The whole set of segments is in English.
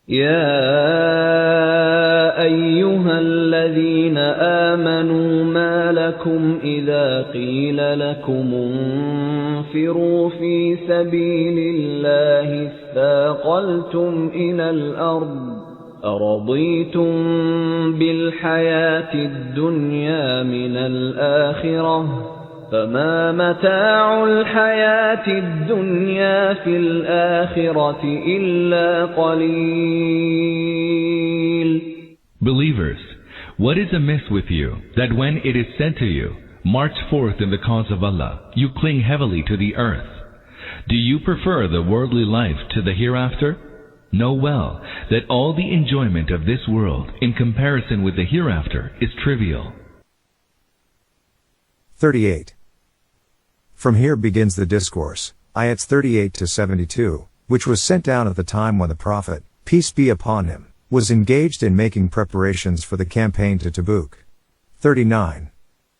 يا أيها الذين آمنوا ما لكم إذا قيل لكم انفروا في سبيل الله اثاقلتم إلى الأرض أرضيتم بالحياة الدنيا من الآخرة فما متاع الحياة الدنيا في الآخرة إلا قليل. Believers, what is amiss with you that when it is said to you, march forth in the cause of Allah, you cling heavily to the earth? Do you prefer the worldly life to the hereafter? Know well that all the enjoyment of this world in comparison with the hereafter is trivial. 38. From here begins the discourse, ayats 38 to 72, which was sent down at the time when the Prophet, peace be upon him, was engaged in making preparations for the campaign to Tabuk. 39.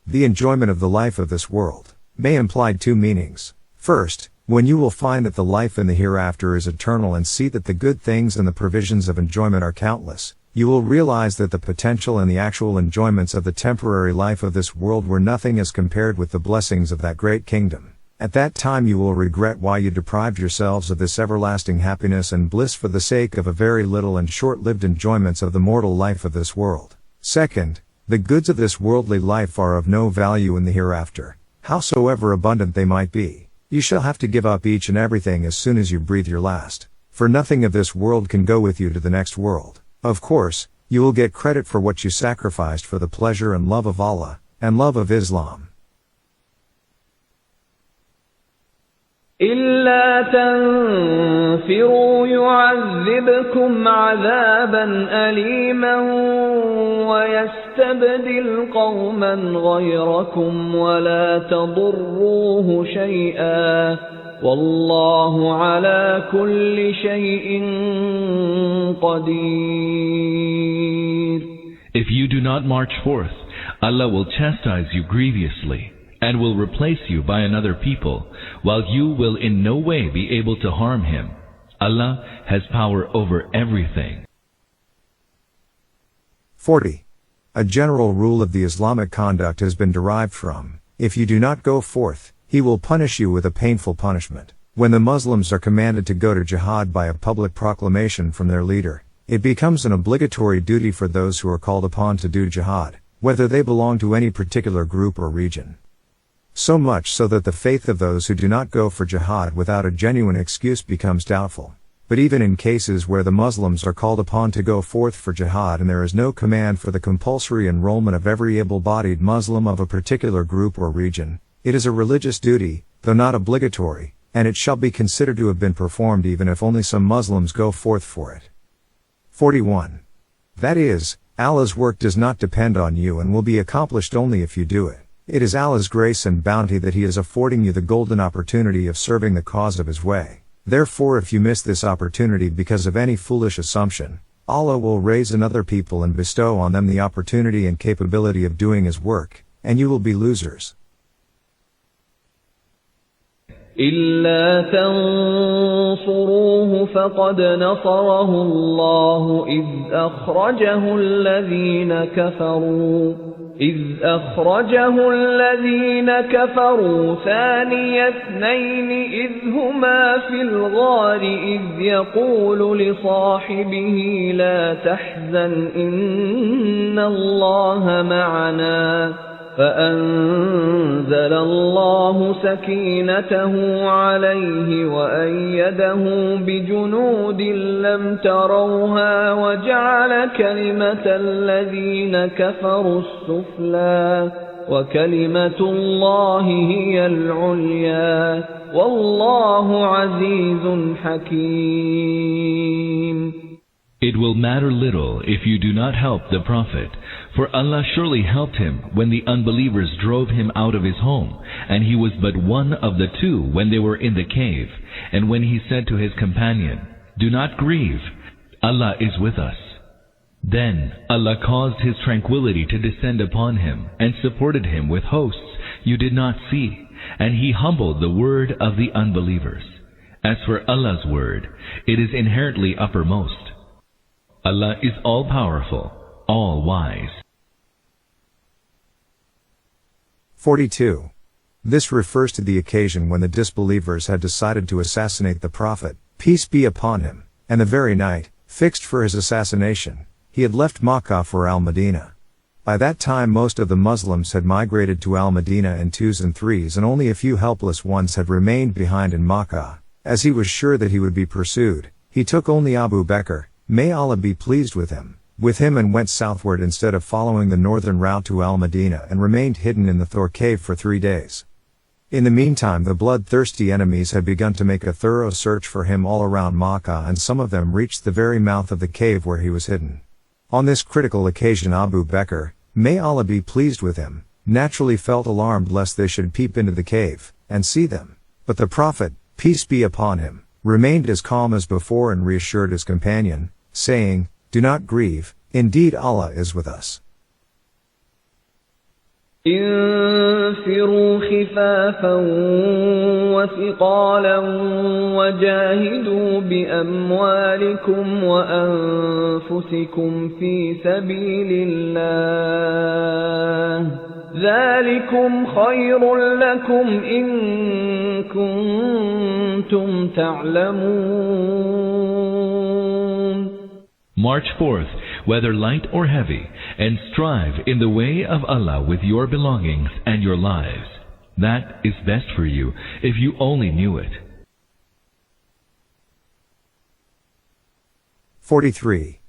The enjoyment of the life of this world may imply two meanings. First, when you will find that the life in the hereafter is eternal and see that the good things and the provisions of enjoyment are countless, you will realize that the potential and the actual enjoyments of the temporary life of this world were nothing as compared with the blessings of that great kingdom. At that time you will regret why you deprived yourselves of this everlasting happiness and bliss for the sake of a very little and short-lived enjoyments of the mortal life of this world. Second, the goods of this worldly life are of no value in the hereafter, howsoever abundant they might be. You shall have to give up each and everything as soon as you breathe your last, for nothing of this world can go with you to the next world. Of course, you will get credit for what you sacrificed for the pleasure and love of Allah, and love of Islam. إلا تنفروا يعذبكم عذابا أليما ويستبدل قوما غيركم ولا تضروه شيئا والله على كل شيء قدير. If you do not march forth, Allah will chastise you grievously, and will replace you by another people, while you will in no way be able to harm him. Allah has power over everything. 40. A general rule of the Islamic conduct has been derived from, if you do not go forth, he will punish you with a painful punishment. When the Muslims are commanded to go to jihad by a public proclamation from their leader, it becomes an obligatory duty for those who are called upon to do jihad, whether they belong to any particular group or region. So much so that the faith of those who do not go for jihad without a genuine excuse becomes doubtful. But even in cases where the Muslims are called upon to go forth for jihad and there is no command for the compulsory enrollment of every able-bodied Muslim of a particular group or region, it is a religious duty, though not obligatory, and it shall be considered to have been performed even if only some Muslims go forth for it. 41. That is, Allah's work does not depend on you and will be accomplished only if you do it. It is Allah's grace and bounty that He is affording you the golden opportunity of serving the cause of His way. Therefore, if you miss this opportunity because of any foolish assumption, Allah will raise another people and bestow on them the opportunity and capability of doing His work, and you will be losers. إلا تنصروه فقد نصره الله إذ أخرجه الذين كفروا ثاني اثنين إذ هما في الغار إذ يقول لصاحبه لا تحزن إن الله معنا فأنزل الله سكينته عليه وأيده بجنود لم تروها وجعل كلمة الذين كفروا السفلى وكلمة الله هي العليا والله عزيز حكيم. It will matter little if you do not help the Prophet, for Allah surely helped him when the unbelievers drove him out of his home, and he was but one of the two when they were in the cave, and when he said to his companion, "Do not grieve, Allah is with us." Then Allah caused His tranquility to descend upon him, and supported him with hosts you did not see, and He humbled the word of the unbelievers. As for Allah's word, it is inherently uppermost. Allah is all-powerful, all-wise. 42. This refers to the occasion when the disbelievers had decided to assassinate the Prophet, peace be upon him, and the very night, fixed for his assassination, he had left Makkah for Al-Madinah. By that time most of the Muslims had migrated to Al-Madinah in twos and threes, and only a few helpless ones had remained behind in Makkah. As he was sure that he would be pursued, he took only Abu Bakr, may Allah be pleased with him, and went southward instead of following the northern route to Al-Madinah, and remained hidden in the Thor cave for 3 days. In the meantime the bloodthirsty enemies had begun to make a thorough search for him all around Makkah, and some of them reached the very mouth of the cave where he was hidden. On this critical occasion Abu Bakr, may Allah be pleased with him, naturally felt alarmed lest they should peep into the cave, and see them. But the Prophet, peace be upon him, remained as calm as before and reassured his companion, saying, do not grieve, indeed Allah is with us. انفروا خفافا وثقالا وجاهدوا بأموالكم وأنفسكم في سبيل الله ذلكم خير لكم إن كنتم تعلمون. March forth, whether light or heavy, and strive in the way of Allah with your belongings and your lives. That is best for you, if you only knew it. 43.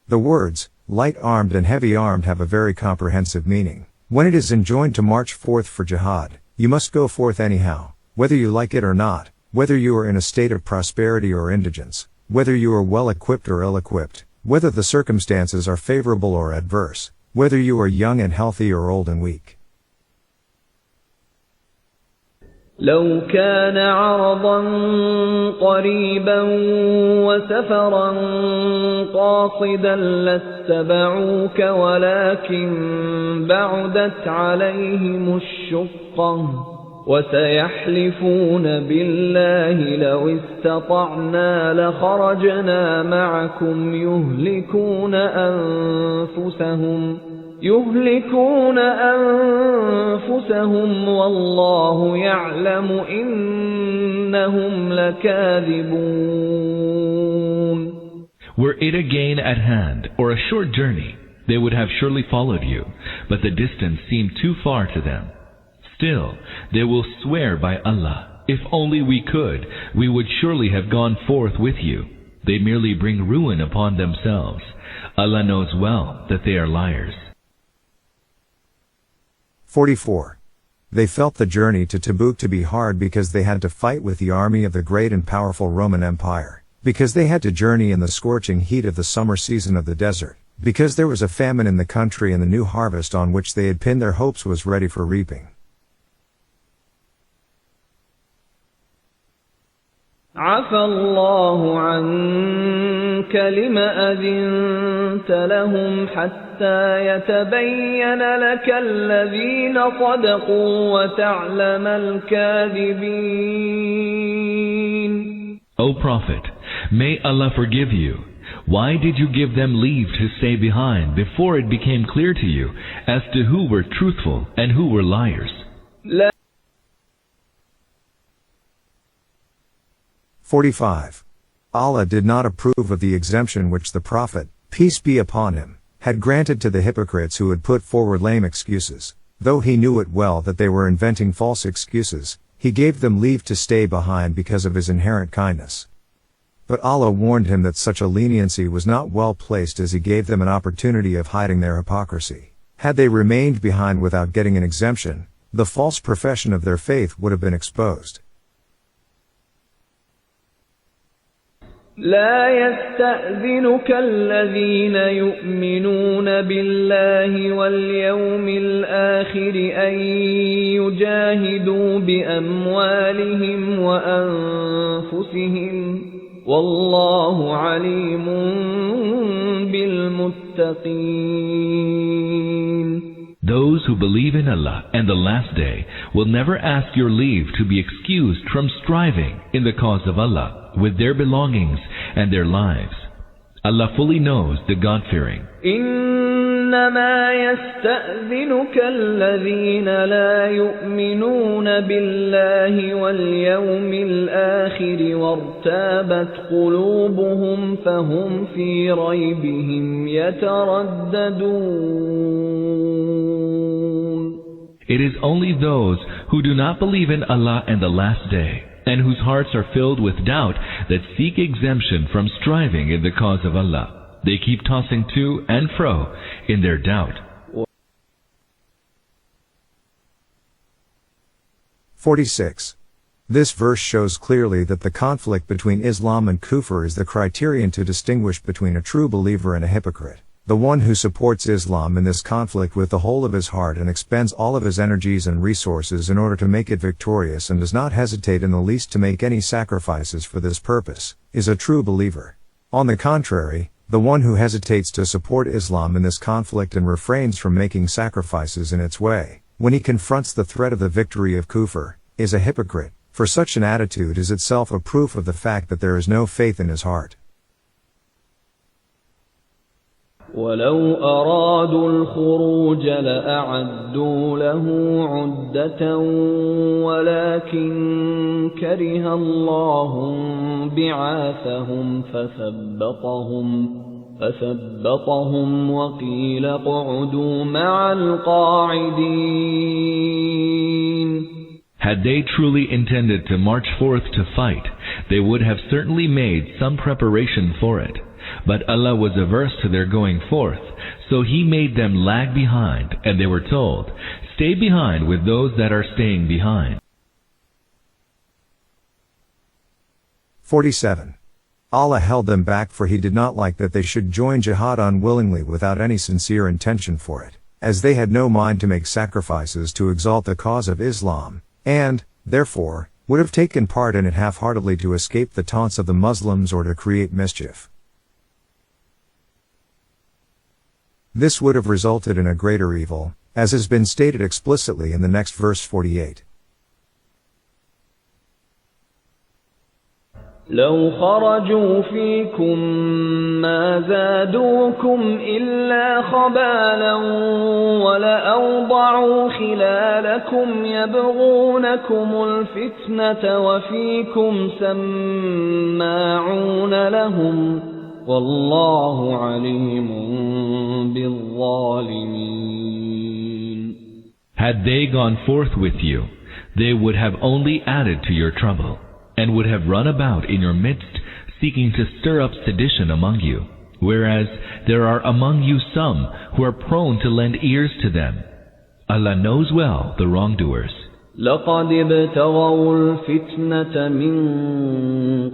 The words, light-armed and heavy-armed have a very comprehensive meaning. When it is enjoined to march forth for jihad, you must go forth anyhow, whether you like it or not, whether you are in a state of prosperity or indigence, whether you are well-equipped or ill-equipped, whether the circumstances are favorable or adverse, whether you are young and healthy or old and weak. لو كان عرضا قريبا وسفرا قاصدا لاتبعوك ولكن بعدت عليهم الشقة وسيحلفون بالله لو استطعنا لخرجنا معكم يهلكون أنفسهم والله يعلم إنهم لكاذبون. Were it a gain at hand or a short journey, they would have surely followed you, but the distance seemed too far to them. Still, they will swear by Allah, if only we could, we would surely have gone forth with you. They merely bring ruin upon themselves. Allah knows well that they are liars. 44. They felt the journey to Tabuk to be hard because they had to fight with the army of the great and powerful Roman Empire, because they had to journey in the scorching heat of the summer season of the desert, because there was a famine in the country and the new harvest on which they had pinned their hopes was ready for reaping. عفى الله عنك لما أذنت لهم حتى يتبين لك الذين صدقوا وتعلم الكاذبين. O Prophet, may Allah forgive you. Why did you give them leave to stay behind before it became clear to you as to who were truthful and who were liars? 45. Allah did not approve of the exemption which the Prophet, peace be upon him, had granted to the hypocrites who had put forward lame excuses. Though he knew it well that they were inventing false excuses, he gave them leave to stay behind because of his inherent kindness. But Allah warned him that such a leniency was not well placed, as he gave them an opportunity of hiding their hypocrisy. Had they remained behind without getting an exemption, the false profession of their faith would have been exposed. لا يستأذنك الذين يؤمنون بالله واليوم الآخر أن يجاهدوا بأموالهم وأنفسهم والله عليم بالمتقين. Those who believe in Allah and the Last Day will never ask your leave to be excused from striving in the cause of Allah with their belongings and their lives. Allah fully knows the God-fearing. إنما يستأذنك الذين لا يؤمنون بالله واليوم الآخر وارتابت قلوبهم فهم في ريبهم يترددون. It is only those who do not believe in Allah and the Last Day, and whose hearts are filled with doubt, that seek exemption from striving in the cause of Allah. They keep tossing to and fro in their doubt. 46. This verse shows clearly that the conflict between Islam and Kufr is the criterion to distinguish between a true believer and a hypocrite. The one who supports Islam in this conflict with the whole of his heart and expends all of his energies and resources in order to make it victorious and does not hesitate in the least to make any sacrifices for this purpose, is a true believer. On the contrary, the one who hesitates to support Islam in this conflict and refrains from making sacrifices in its way, when he confronts the threat of the victory of Kufr, is a hypocrite, for such an attitude is itself a proof of the fact that there is no faith in his heart. ولو أرادوا الخروج لأعدوا له عدة ولكن كره الله بعاثهم فثبطهم وقيل اقعدوا مع القاعدين. Had they truly intended to march forth to fight, they would have certainly made some preparation for it. But Allah was averse to their going forth, so He made them lag behind, and they were told, "Stay behind with those that are staying behind." 47. Allah held them back, for He did not like that they should join jihad unwillingly without any sincere intention for it, as they had no mind to make sacrifices to exalt the cause of Islam, and, therefore, would have taken part in it half-heartedly to escape the taunts of the Muslims or to create mischief. This would have resulted in a greater evil, as has been stated explicitly in the next verse 48. لو خرجوا فيكم ما زادوكم إلا خبالا ولأوضعوا خلالكم يبغونكم الفتنة وفيكم سماعون لهم والله عليم بالظالمين. Had they gone forth with you, they would have only added to your trouble, and would have run about in your midst, seeking to stir up sedition among you, whereas there are among you some who are prone to lend ears to them. Allah knows well the wrongdoers. لقد ابتغوا الفتنة من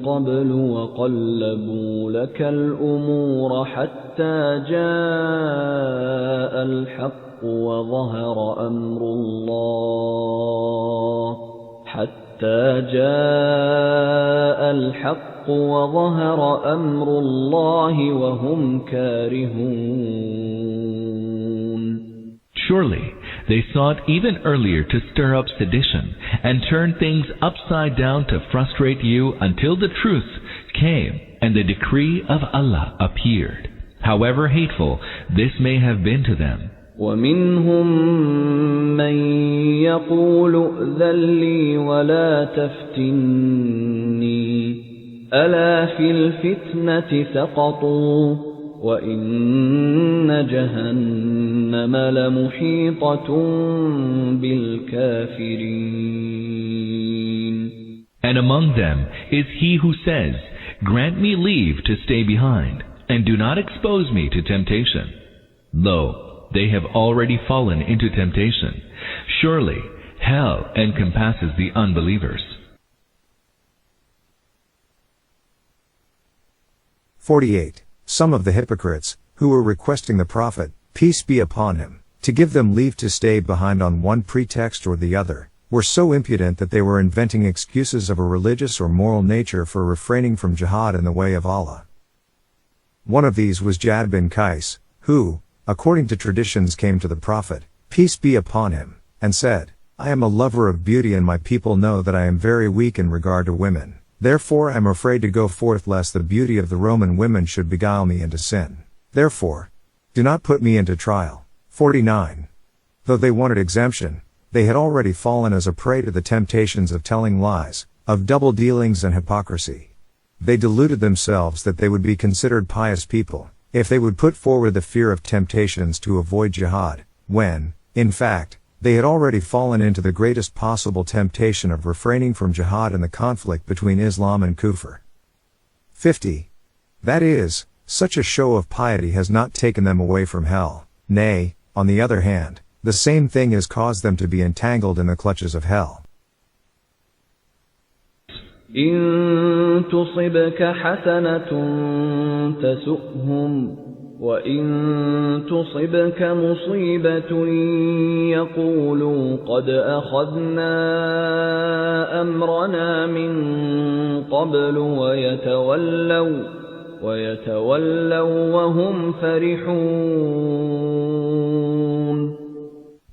قبل وقلبوا لك الأمور حتى جاء الحق وظهر أمر الله وهم كارهون. Surely, they sought even earlier to stir up sedition and turn things upside down to frustrate you until the truth came and the decree of Allah appeared. However hateful this may have been to them. وَمِنْهُمْ مَنْ يَقُولُ ائْذَنْ لِي وَلَا تَفْتِنِّي أَلَا فِي الْفِتْنَةِ سَقَطُوا وَإِنَّ جَهَنَّمَ لَمُحِيطَةٌ بِالْكَافِرِينَ. And among them is he who says, "Grant me leave to stay behind, and do not expose me to temptation." Lo, they have already fallen into temptation. Surely, hell encompasses the unbelievers. 48. Some of the hypocrites, who were requesting the Prophet, peace be upon him, to give them leave to stay behind on one pretext or the other, were so impudent that they were inventing excuses of a religious or moral nature for refraining from jihad in the way of Allah. One of these was Jad bin Qais, who, according to traditions, came to the Prophet, peace be upon him, and said, "I am a lover of beauty and my people know that I am very weak in regard to women. Therefore I am afraid to go forth lest the beauty of the Roman women should beguile me into sin. Therefore, do not put me into trial. 49. Though they wanted exemption, they had already fallen as a prey to the temptations of telling lies, of double dealings and hypocrisy. They deluded themselves that they would be considered pious people, if they would put forward the fear of temptations to avoid jihad, when, in fact, they had already fallen into the greatest possible temptation of refraining from jihad in the conflict between Islam and Kufr. 50. That is, such a show of piety has not taken them away from hell, nay, on the other hand, the same thing has caused them to be entangled in the clutches of hell. إن تصبك حسنة تسؤهم وإن تصبك مصيبة يقولوا قد أخذنا أمرنا من قبل ويتولوا وهم فرحون.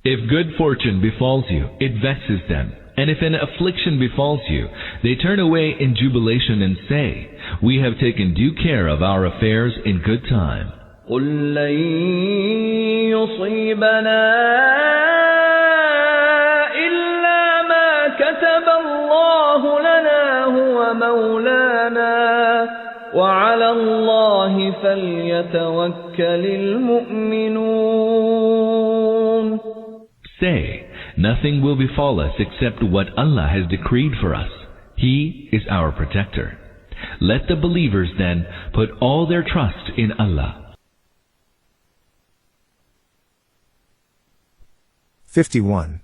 If good fortune befalls you, it vexes them. And if an affliction befalls you, they turn away in jubilation and say, we have taken due care of our affairs in good time. قُل لَّن يُصِيبَنَا إِلَّا مَا كَتَبَ اللَّهُ لَنَا هُوَ مَوْلَانَا وَعَلَى اللَّهِ فَلْيَتَوَكَّلِ الْمُؤْمِنُونَ. Say, nothing will befall us except what Allah has decreed for us. He is our protector. Let the believers then put all their trust in Allah. 51.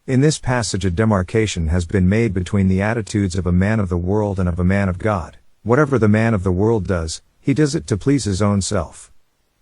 In this passage a demarcation has been made between the attitudes of a man of the world and of a man of God. Whatever the man of the world does, he does it to please his own self.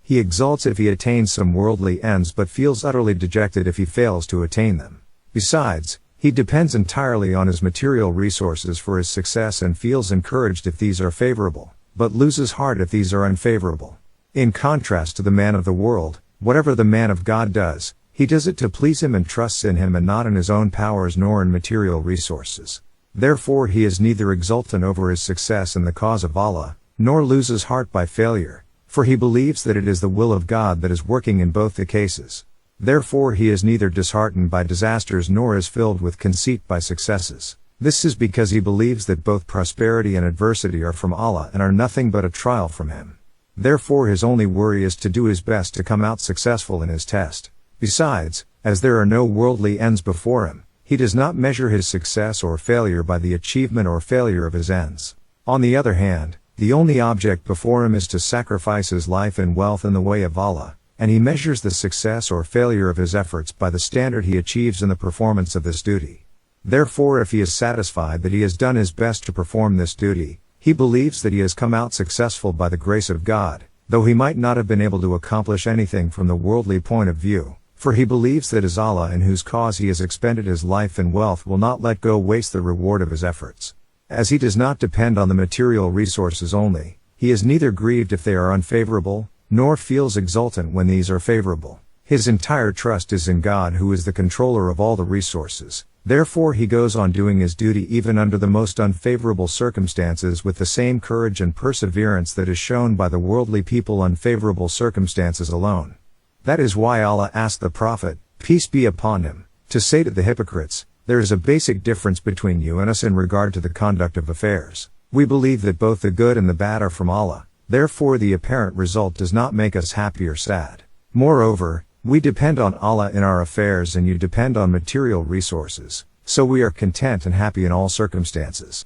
He exults if he attains some worldly ends but feels utterly dejected if he fails to attain them. Besides, he depends entirely on his material resources for his success and feels encouraged if these are favorable, but loses heart if these are unfavorable. In contrast to the man of the world, whatever the man of God does, he does it to please him and trusts in him and not in his own powers nor in material resources. Therefore he is neither exultant over his success in the cause of Allah, nor loses heart by failure, for he believes that it is the will of God that is working in both the cases. Therefore he is neither disheartened by disasters nor is filled with conceit by successes. This is because he believes that both prosperity and adversity are from Allah and are nothing but a trial from him. Therefore his only worry is to do his best to come out successful in his test. Besides, as there are no worldly ends before him, he does not measure his success or failure by the achievement or failure of his ends. On the other hand, the only object before him is to sacrifice his life and wealth in the way of Allah, and he measures the success or failure of his efforts by the standard he achieves in the performance of this duty. Therefore if he is satisfied that he has done his best to perform this duty, he believes that he has come out successful by the grace of God, though he might not have been able to accomplish anything from the worldly point of view, for he believes that as Allah in whose cause he has expended his life and wealth will not let go waste the reward of his efforts. As he does not depend on the material resources only, he is neither grieved if they are unfavorable, nor feels exultant when these are favorable. His entire trust is in God who is the controller of all the resources. Therefore he goes on doing his duty even under the most unfavorable circumstances with the same courage and perseverance that is shown by the worldly people unfavorable circumstances alone. That is why Allah asked the Prophet, peace be upon him, to say to the hypocrites, there is a basic difference between you and us in regard to the conduct of affairs. We believe that both the good and the bad are from Allah, therefore the apparent result does not make us happy or sad. Moreover, we depend on Allah in our affairs and you depend on material resources, so we are content and happy in all circumstances.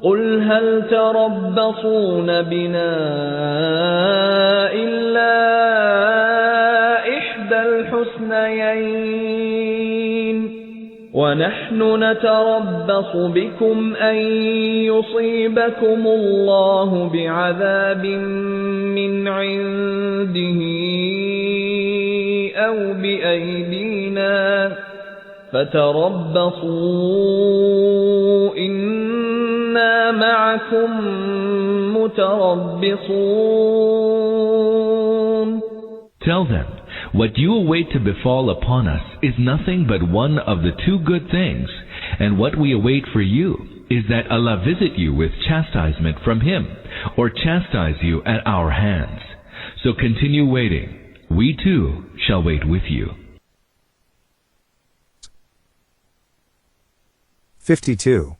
قُلْ هَلْ تَرَبَّصُونَ بِنَا إِلَّا إِحْدَى الْحُسْنَيَيْنِ وَنَحْنُ نَتَرَبَّصُ بِكُمْ أَن يُصِيبَكُمُ اللَّهُ بِعَذَابٍ مِّنْ عِندِهِ أَوْ بِأَيْدِينَا فَتَرَبَّصُوا إِنَّا مَعَكُمْ مُتَرَبِّصُونَ. Tell them, what you await to befall upon us is nothing but one of the two good things, and what we await for you is that Allah visit you with chastisement from Him, or chastise you at our hands. So continue waiting. We too shall wait with you. 52.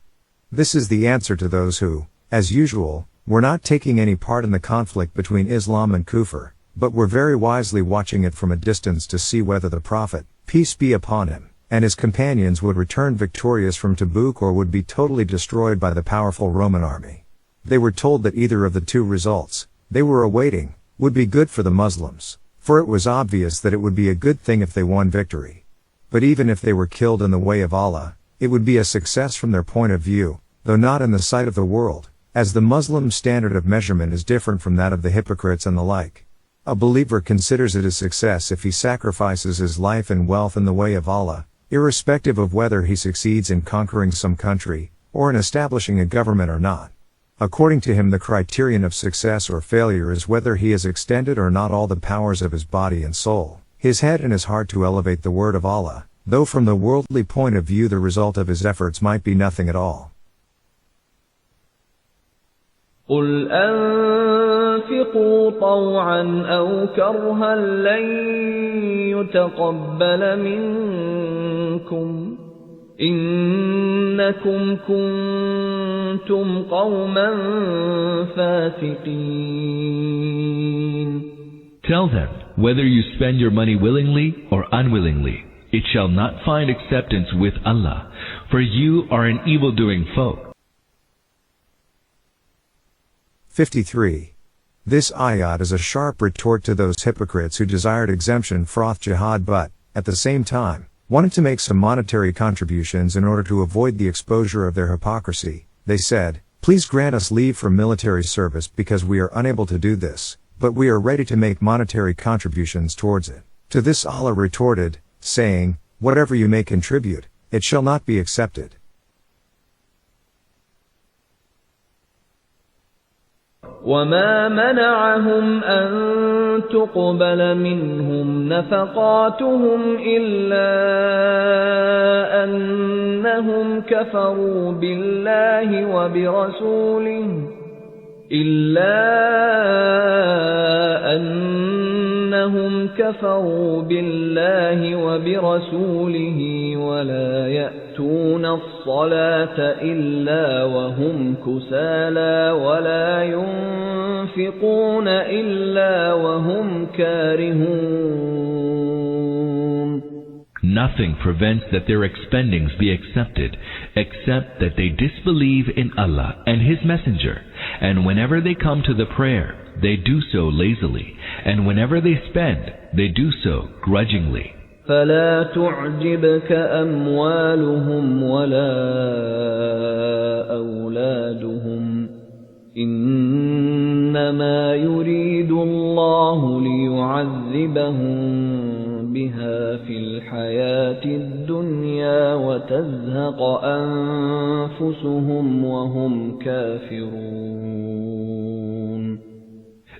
This is the answer to those who, as usual, were not taking any part in the conflict between Islam and Kufr, but were very wisely watching it from a distance to see whether the Prophet, peace be upon him, and his companions would return victorious from Tabuk or would be totally destroyed by the powerful Roman army. They were told that either of the two results they were awaiting would be good for the Muslims, for it was obvious that it would be a good thing if they won victory. But even if they were killed in the way of Allah, it would be a success from their point of view, though not in the sight of the world, as the Muslim standard of measurement is different from that of the hypocrites and the like. A believer considers it a success if he sacrifices his life and wealth in the way of Allah, irrespective of whether he succeeds in conquering some country, or in establishing a government or not. According to him, the criterion of success or failure is whether he has extended or not all the powers of his body and soul, his head and his heart to elevate the word of Allah, though from the worldly point of view the result of his efforts might be nothing at all. قُلْ أَنفِقُوا طَوْعًا أَوْ كَرْهًا لَّن يُتَقَبَّلَ مِنكُمْ إِنَّكُمْ كُنتُمْ قَوْمًا فَاسِقِينَ. Tell them, whether you spend your money willingly or unwillingly, it shall not find acceptance with Allah, for you are an evil-doing folk. 53. This ayat is a sharp retort to those hypocrites who desired exemption from jihad but, at the same time, wanted to make some monetary contributions in order to avoid the exposure of their hypocrisy. They said, "Please grant us leave for military service because we are unable to do this, but we are ready to make monetary contributions towards it." To this Allah retorted, saying, "Whatever you may contribute, it shall not be accepted." وَمَا مَنَعَهُمْ أَن تُقْبَلَ مِنْهُمْ نَفَقَاتُهُمْ إِلَّا أَنَّهُمْ كَفَرُوا بِاللَّهِ وَبِرَسُولِهِ وَلَا يَأْتُونَ الصَّلَاةَ إِلَّا وَهُمْ كُسَالَى وَلَا يُنْفِقُونَ إِلَّا وَهُمْ كَارِهُونَ. Nothing prevents that their expendings be accepted, except that they disbelieve in Allah and His Messenger, and whenever they come to the prayer, they do so lazily, and whenever they spend, they do so grudgingly. فَلَا تُعْجِبْكَ أَمْوَالُهُمْ وَلَا أَوْلَادُهُمْ إِنَّمَا يُرِيدُ اللَّهُ لِيُعَذِّبَهُم بها في الحياة الدنيا وتزهق أنفسهم وهم كافرون.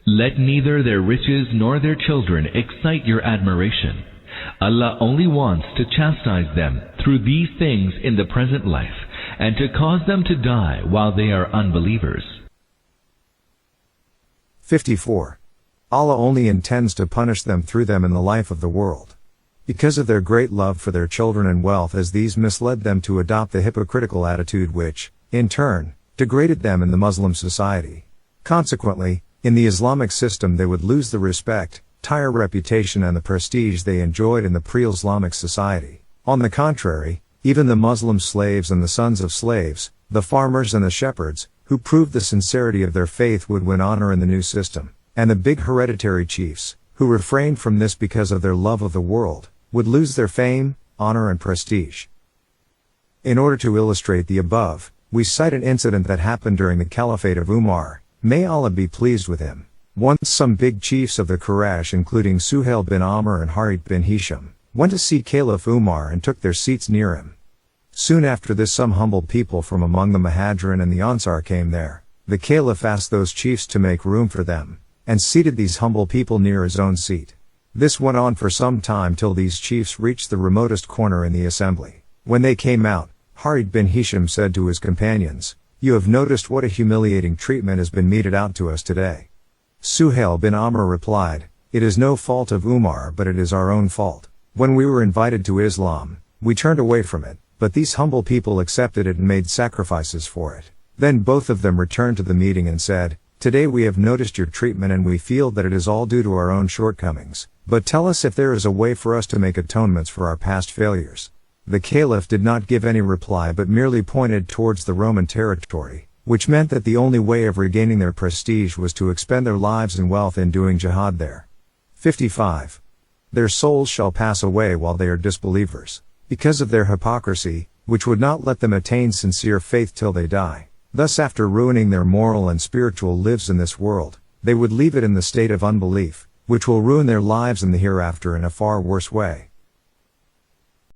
Let neither their riches nor their children excite your admiration. Allah only wants to chastise them through these things in the present life, and to cause them to die while they are unbelievers. 54. Allah only intends to punish them through them in the life of the world. Because of their great love for their children and wealth, as these misled them to adopt the hypocritical attitude which, in turn, degraded them in the Muslim society. Consequently, in the Islamic system they would lose the respect, entire reputation and the prestige they enjoyed in the pre-Islamic society. On the contrary, even the Muslim slaves and the sons of slaves, the farmers and the shepherds, who proved the sincerity of their faith would win honor in the new system. And the big hereditary chiefs, who refrained from this because of their love of the world, would lose their fame, honor and prestige. In order to illustrate the above, we cite an incident that happened during the Caliphate of Umar, may Allah be pleased with him. Once some big chiefs of the Quraysh, including Suhail bin Amr and Harith bin Hisham, went to see Caliph Umar and took their seats near him. Soon after this, some humble people from among the Muhajirin and the Ansar came there. The Caliph asked those chiefs to make room for them, and seated these humble people near his own seat. This went on for some time till these chiefs reached the remotest corner in the assembly. When they came out, Harith bin Hisham said to his companions, "You have noticed what a humiliating treatment has been meted out to us today." Suhail bin Amr replied, "It is no fault of Umar, but it is our own fault. When we were invited to Islam, we turned away from it, but these humble people accepted it and made sacrifices for it." Then both of them returned to the meeting and said, "Today we have noticed your treatment and we feel that it is all due to our own shortcomings, but tell us if there is a way for us to make atonements for our past failures." The Caliph did not give any reply but merely pointed towards the Roman territory, which meant that the only way of regaining their prestige was to expend their lives and wealth in doing jihad there. 55. Their souls shall pass away while they are disbelievers, because of their hypocrisy, which would not let them attain sincere faith till they die. Thus after ruining their moral and spiritual lives in this world, they would leave it in the state of unbelief, which will ruin their lives in the hereafter in a far worse way.